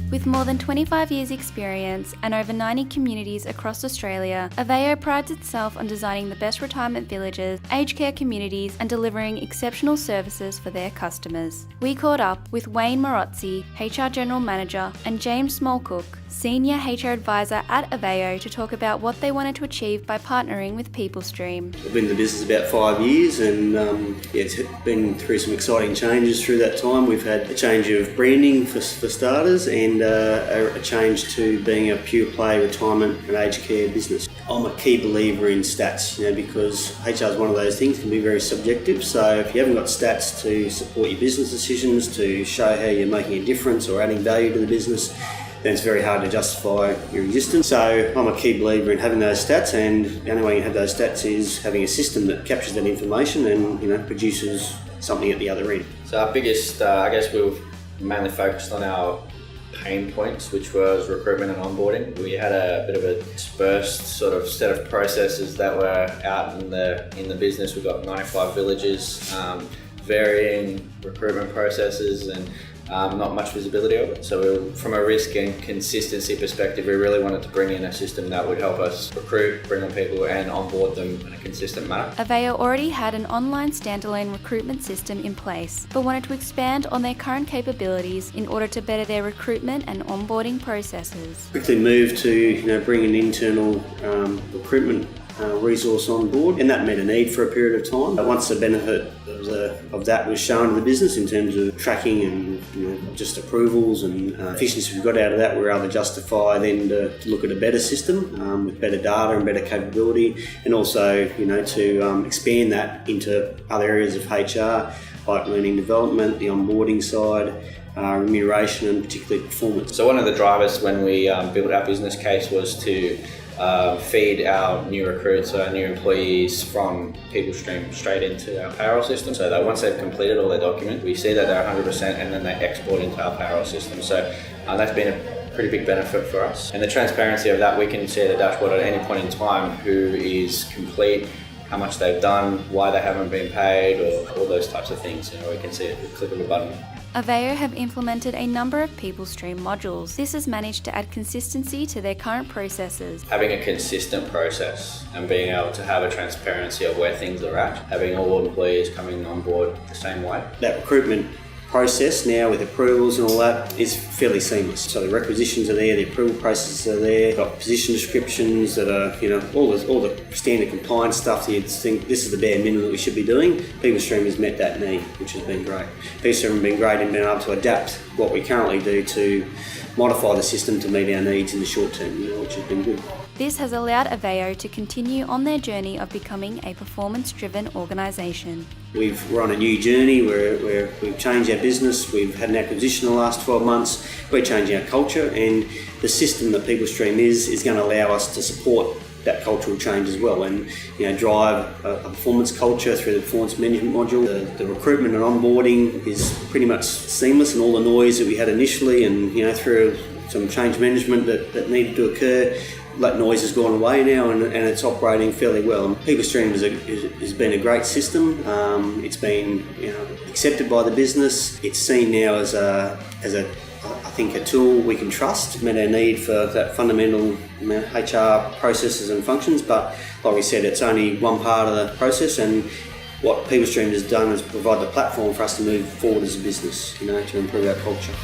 With more than 25 years experience and over 90 communities across Australia, Aveo prides itself on designing the best retirement villages, aged care communities and delivering exceptional services for their customers. We caught up with Wayne Merrotsy, HR General Manager, and James Schmalkuche, Senior HR Advisor at Aveo, to talk about what they wanted to achieve by partnering with PeopleStreme. I've been in the business about 5 years and it's been through some exciting changes through that time. We've had a change of branding for starters and a change to being a pure play retirement and aged care business. I'm a key believer in stats, because HR is one of those things that can be very subjective. So if you haven't got stats to support your business decisions, to show how you're making a difference or adding value to the business, then it's very hard to justify your existence. So I'm a key believer in having those stats, and the only way you have those stats is having a system that captures that information and produces something at the other end. So our biggest, we've mainly focused on our pain points, which was recruitment and onboarding. We had a bit of a dispersed sort of set of processes that were out in the business. We've got 95 villages, varying recruitment processes and not much visibility of it. So from a risk and consistency perspective, we really wanted to bring in a system that would help us recruit, bring on people and onboard them in a consistent manner. Aveo already had an online standalone recruitment system in place, but wanted to expand on their current capabilities in order to better their recruitment and onboarding processes. Quickly moved to bring an internal recruitment resource on board, and that met a need for a period of time. But once the benefit of that was shown to the business in terms of tracking and just approvals and efficiency we got out of that, we were able to justify then to look at a better system with better data and better capability, and also to expand that into other areas of HR like learning and development, the onboarding side, remuneration and particularly performance. So one of the drivers when we built our business case was to feed our new recruits, our new employees from PeopleStreme straight into our payroll system, so that once they've completed all their documents, we see that they're 100% and then they export into our payroll system. So that's been a pretty big benefit for us. And the transparency of that, we can see at the dashboard at any point in time who is complete, how much they've done, why they haven't been paid, or all those types of things. We can see it with the click of a button. Aveo have implemented a number of PeopleStreme modules. This has managed to add consistency to their current processes. Having a consistent process and being able to have a transparency of where things are at, having all employees coming on board the same way. That recruitment process now with approvals and all that is fairly seamless. So the requisitions are there, the approval processes are there, got position descriptions that are, all the standard compliance stuff that you'd think this is the bare minimum that we should be doing. PeopleStreme has met that need, which has been great. PeopleStreme have been great in being able to adapt what we currently do to modify the system to meet our needs in the short term, which has been good. This has allowed Aveo to continue on their journey of becoming a performance-driven organisation. We're on a new journey where we've changed our business, we've had an acquisition in the last 12 months, we're changing our culture, and the system that PeopleStreme is going to allow us to support that cultural change as well, and drive a performance culture through the performance management module. The recruitment and onboarding is pretty much seamless, and all the noise that we had initially and through some change management that needed to occur, that noise has gone away now and it's operating fairly well. PeopleStreme has been a great system. It's been accepted by the business. It's seen now as I think a tool we can trust, met our need for that fundamental HR processes and functions, but like we said, it's only one part of the process, and what PeopleStreme has done is provide the platform for us to move forward as a business, to improve our culture.